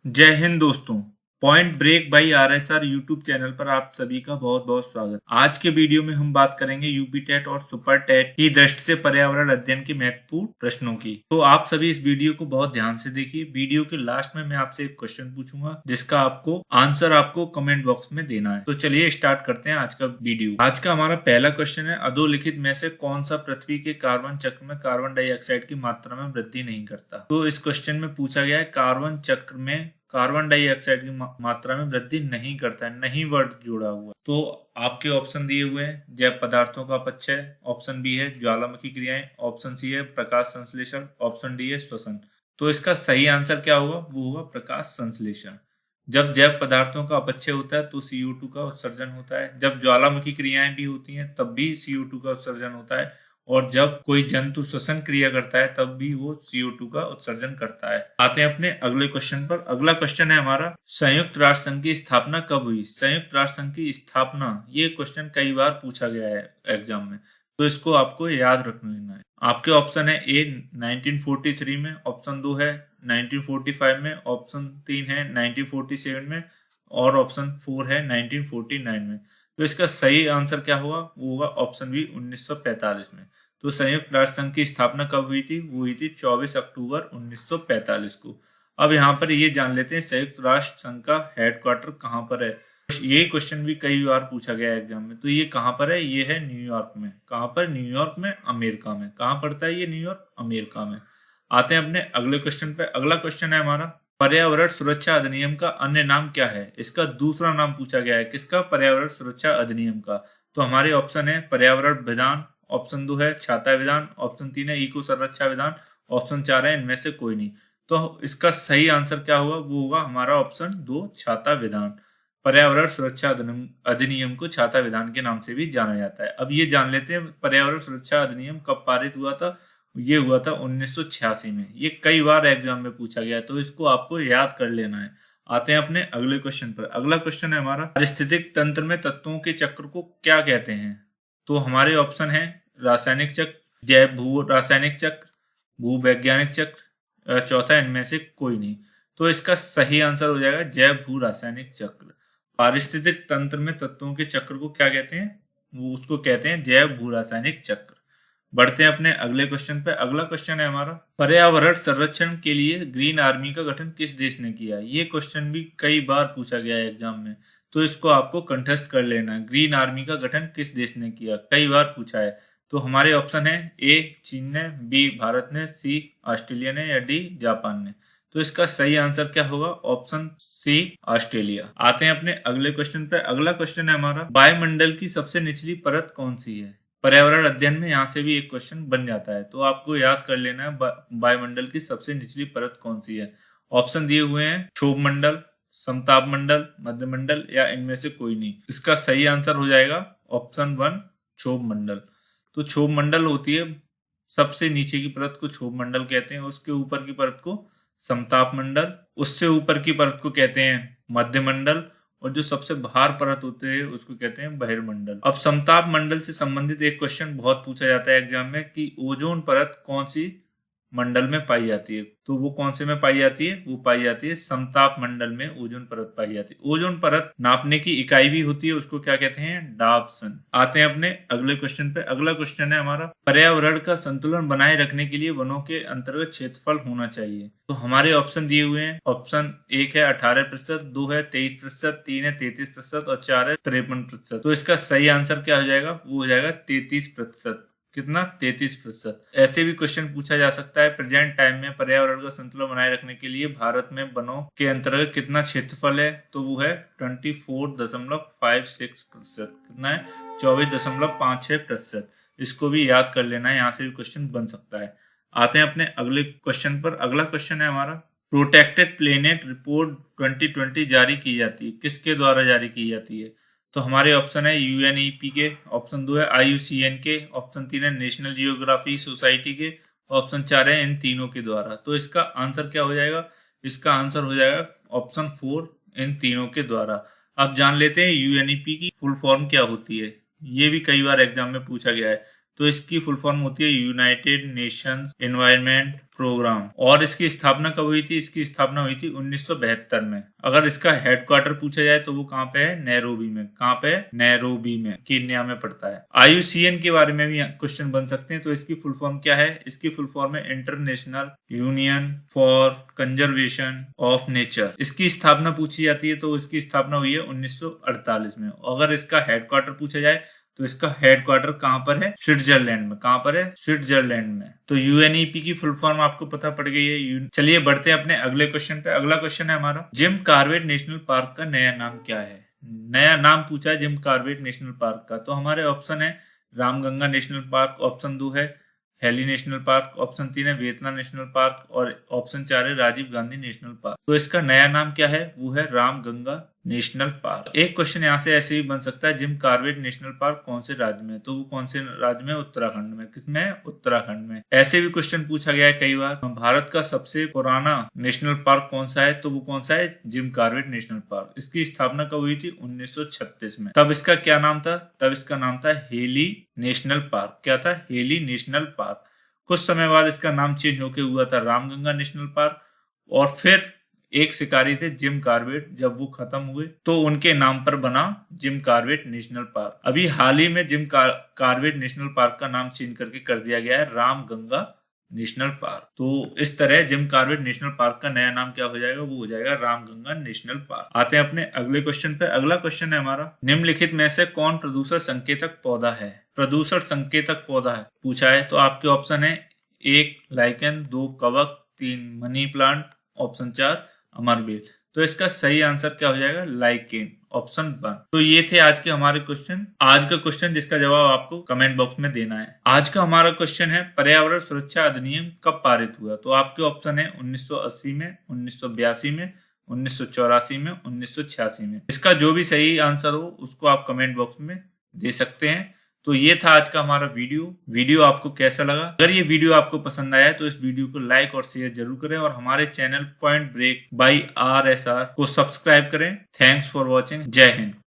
जय हिंद दोस्तों। Point break by RSR YouTube channel पर आप सभी का बहुत बहुत स्वागत। आज के वीडियो में हम बात करेंगे यूपी टेट और सुपर टेट की दृष्टि से पर्यावरण अध्ययन के महत्वपूर्ण प्रश्नों की। तो आप सभी इस वीडियो को बहुत ध्यान से देखिए। वीडियो के लास्ट में मैं आपसे एक क्वेश्चन पूछूंगा जिसका आपको कमेंट बॉक्स में देना है। तो चलिए स्टार्ट करते हैं आज का वीडियो। आज का हमारा पहला क्वेश्चन है, अधोलिखित में से कौन सा पृथ्वी के कार्बन चक्र में कार्बन डाइऑक्साइड की मात्रा में वृद्धि नहीं करता। तो इस क्वेश्चन में पूछा गया है कार्बन चक्र में कार्बन डाइऑक्साइड की मात्रा में वृद्धि नहीं करता है, नहीं वर्ड जोड़ा हुआ। तो आपके ऑप्शन दिए हुए हैं, जैव पदार्थों का अपचय, ऑप्शन बी है ज्वालामुखी क्रियाएं, ऑप्शन सी है प्रकाश संश्लेषण, ऑप्शन डी है श्वसन। तो इसका सही आंसर क्या होगा? वो होगा प्रकाश संश्लेषण। जब जैव पदार्थों का अपचय होता है तो CO2 का उत्सर्जन होता है। जब ज्वालामुखी क्रियाएं भी होती हैं तब भी CO2 का उत्सर्जन होता है। और जब कोई जंतु श्वसन क्रिया करता है तब भी वो CO2 का उत्सर्जन करता है। आते हैं अपने अगले क्वेश्चन पर। अगला क्वेश्चन है हमारा, संयुक्त राष्ट्र संघ की स्थापना कब हुई? संयुक्त राष्ट्र संघ की स्थापना, ये क्वेश्चन कई बार पूछा गया है एग्जाम में, तो इसको आपको याद रख लेना है। आपके ऑप्शन है ए 1943 में, ऑप्शन 2 है 1945 में, ऑप्शन 3 है 1947 में और ऑप्शन 4 है 1949 में। तो इसका सही आंसर क्या होगा? वो होगा ऑप्शन बी 1945 में। तो संयुक्त राष्ट्र संघ की स्थापना कब हुई थी? वो हुई थी 24 अक्टूबर 1945 को। अब यहाँ पर ये जान लेते हैं संयुक्त राष्ट्र संघ का हेडक्वार्टर कहाँ पर है। ये क्वेश्चन भी कई बार पूछा गया है एग्जाम में। तो ये कहाँ पर है? ये है न्यूयॉर्क में। कहाँ पर? न्यूयॉर्क में, अमेरिका में। कहाँ पड़ता है ये? न्यूयॉर्क, अमेरिका में। आते हैं अपने अगले क्वेश्चन पे। अगला क्वेश्चन है हमारा, पर्यावरण सुरक्षा अधिनियम का अन्य नाम क्या है? इसका दूसरा नाम पूछा गया है। किसका? पर्यावरण सुरक्षा अधिनियम का। तो हमारे ऑप्शन है पर्यावरण विधान, ऑप्शन 2 है छाता विधान, ऑप्शन 3 है इको संरक्षा विधान, ऑप्शन 4 है इनमें से कोई नहीं। तो इसका सही आंसर क्या होगा? वो होगा हमारा ऑप्शन 2 छाता विधान। पर्यावरण सुरक्षा अधिनियम को छाता विधान के नाम से भी जाना जाता है। अब ये जान लेते हैं पर्यावरण सुरक्षा अधिनियम कब पारित हुआ था। ये हुआ था 1986 में। ये कई बार एग्जाम में पूछा गया है, तो इसको आपको याद कर लेना है। आते हैं अपने अगले क्वेश्चन पर। अगला क्वेश्चन है हमारा, पारिस्थितिक तंत्र में तत्वों के चक्र को क्या कहते हैं? तो हमारे ऑप्शन है रासायनिक चक्र, जैव भू रासायनिक चक्र, भूवैज्ञानिक चक्र, चौथा इनमें से कोई नहीं। तो इसका सही आंसर हो जाएगा जैव भू रासायनिक चक्र। पारिस्थितिक तंत्र में तत्वों के चक्र को क्या कहते हैं? वो उसको कहते हैं जैव भू रासायनिक चक्र। बढ़ते हैं अपने अगले क्वेश्चन पे। अगला क्वेश्चन है हमारा, पर्यावरण संरक्षण के लिए ग्रीन आर्मी का गठन किस देश ने किया? ये क्वेश्चन भी कई बार पूछा गया है एग्जाम में, तो इसको आपको कंठस्थ कर लेना है। ग्रीन आर्मी का गठन किस देश ने किया? कई बार पूछा है। तो हमारे ऑप्शन है ए चीन ने, बी भारत ने, सी ऑस्ट्रेलिया ने या डी जापान ने। तो इसका सही आंसर क्या होगा? Option C Australia. आते हैं अपने अगले क्वेश्चन पे। अगला क्वेश्चन है हमारा, वायुमंडल की सबसे निचली परत कौन सी है? पर्यावरण अध्ययन में यहाँ से भी एक क्वेश्चन बन जाता है, तो आपको याद कर लेना है वायुमंडल की सबसे निचली परत कौन सी है। ऑप्शन दिए हुए हैं क्षोभ मंडल, समताप मंडल, मध्यमंडल या इनमें से कोई नहीं। इसका सही आंसर हो जाएगा ऑप्शन 1 क्षोभ मंडल। तो क्षोभ मंडल होती है सबसे नीचे की परत को क्षोभ मंडल कहते हैं, उसके ऊपर की परत को समताप मंडल, उससे ऊपर की परत को कहते हैं मध्यमंडल और जो सबसे बाहर परत होते हैं उसको कहते हैं बहिर्मंडल। अब समताप मंडल से संबंधित एक क्वेश्चन बहुत पूछा जाता है एग्जाम में कि ओजोन परत कौन सी मंडल में पाई जाती है? तो वो कौन से में पाई जाती है? वो पाई जाती है समताप मंडल में ओजोन परत पाई जाती है। ओजोन परत नापने की इकाई भी होती है, उसको क्या कहते हैं? डाप्सन। आते हैं अपने अगले क्वेश्चन पे। अगला क्वेश्चन है हमारा, पर्यावरण का संतुलन बनाए रखने के लिए वनों के अंतर्गत क्षेत्रफल होना चाहिए। तो हमारे ऑप्शन दिए हुए हैं। ऑप्शन 1 है 18%, 2 है 23%, 3 है 33% और 4 है 53%। तो इसका सही आंसर क्या हो जाएगा? वो हो जाएगा 33%। कितना? 33%। ऐसे भी क्वेश्चन पूछा जा सकता है, प्रेजेंट टाइम में पर्यावरण का संतुलन बनाए रखने के लिए भारत में वनों के अंतर्गत कितना क्षेत्रफल है? तो वो है 24.56%। कितना है? 24.56%। इसको भी याद कर लेना है, यहाँ से भी क्वेश्चन बन सकता है। आते हैं अपने अगले क्वेश्चन पर। अगला क्वेश्चन है हमारा, प्रोटेक्टेड प्लेनेट रिपोर्ट 2020 जारी की जाती है, किसके द्वारा जारी की जाती है? तो हमारे ऑप्शन है UNEP के, ऑप्शन 2 है IUCN के, ऑप्शन 3 है नेशनल जियोग्राफी सोसाइटी के, ऑप्शन 4 है इन तीनों के द्वारा। तो इसका आंसर क्या हो जाएगा? इसका आंसर हो जाएगा ऑप्शन 4 इन तीनों के द्वारा। अब जान लेते हैं UNEP की फुल फॉर्म क्या होती है। ये भी कई बार एग्जाम में पूछा गया है। तो इसकी फुल फॉर्म होती है यूनाइटेड नेशंस एनवायरनमेंट प्रोग्राम। और इसकी स्थापना कब हुई थी? इसकी स्थापना हुई थी 1972 में। अगर इसका हेडक्वार्टर पूछा जाए तो वो कहाँ पे है? नैरोबी में। कहाँ पे है? नैरोबी में, केन्या में पड़ता है। IUCN के बारे में भी क्वेश्चन बन सकते हैं, तो इसकी फुल फॉर्म क्या है? इसकी फुल फॉर्म है international union for conservation of nature. इसकी स्थापना पूछी जाती है तो इसकी स्थापना हुई है 1948 में। अगर इसका हेडक्वार्टर पूछा जाए तो इसका हेडक्वार्टर कहां पर है? स्विट्जरलैंड में। कहां पर है? स्विट्जरलैंड में। तो UNEP की फुल फॉर्म आपको पता पड़ गई है। चलिए बढ़ते हैं अपने अगले क्वेश्चन पे। अगला क्वेश्चन है हमारा, जिम कॉर्बेट नेशनल पार्क का नया नाम क्या है? नया नाम पूछा है जिम कॉर्बेट नेशनल पार्क का। तो हमारे ऑप्शन है रामगंगा नेशनल पार्क, ऑप्शन 2 है हेली नेशनल पार्क, ऑप्शन 3 है वेतला नेशनल पार्क और ऑप्शन 4 है राजीव गांधी नेशनल पार्क। तो इसका नया नाम क्या है? वो है रामगंगा नेशनल पार्क। एक क्वेश्चन यहाँ से ऐसे भी बन सकता है, जिम कॉर्बेट नेशनल पार्क कौन से राज्य में? तो वो कौन से राज्य में? उत्तराखंड में। किसमें? उत्तराखंड में। ऐसे भी क्वेश्चन पूछा गया है कई बार, भारत का सबसे पुराना नेशनल पार्क कौन सा है? तो वो कौन सा है? Jim Corbett national park. इसकी स्थापना कब हुई थी? 1936 में। तब इसका क्या नाम था? तब इसका नाम था हेली नेशनल पार्क। क्या था? Heli national park. कुछ समय बाद इसका नाम चेंज होकर हुआ था रामगंगा नेशनल पार्क, और फिर एक शिकारी थे जिम कॉर्बेट, जब वो खत्म हुए तो उनके नाम पर बना जिम कॉर्बेट नेशनल पार्क। अभी हाल ही में जिम कॉर्बेट नेशनल पार्क का नाम चेंज करके कर दिया गया है रामगंगा नेशनल पार्क। तो इस तरह जिम कॉर्बेट नेशनल पार्क का नया नाम क्या हो जाएगा? वो हो जाएगा रामगंगा नेशनल पार्क। आते हैं अपने अगले क्वेश्चन पे। अगला क्वेश्चन है हमारा, निम्नलिखित में से कौन प्रदूषण संकेतक पौधा है? प्रदूषण संकेतक पौधा है पूछा है, तो आपके ऑप्शन है 1 लाइकेन, 2 कवक, 3 मनी प्लांट, ऑप्शन 4 अमरबेल। तो इसका सही आंसर क्या हो जाएगा? Lichen, option 1। तो ये थे आज के हमारे क्वेश्चन। आज का क्वेश्चन जिसका जवाब आपको कमेंट बॉक्स में देना है। आज का हमारा क्वेश्चन है, पर्यावरण सुरक्षा अधिनियम कब पारित हुआ? तो आपके ऑप्शन है 1980 में, 1982 में, 1984 में, 1986 में। इसका जो भी सही आंसर हो उसको आप कमेंट बॉक्स में दे सकते हैं। तो ये था आज का हमारा वीडियो आपको कैसा लगा? अगर ये वीडियो आपको पसंद आया तो इस वीडियो को लाइक और शेयर जरूर करें, और हमारे channel point break by RSR को सब्सक्राइब करें। Thanks for watching. जय हिंद।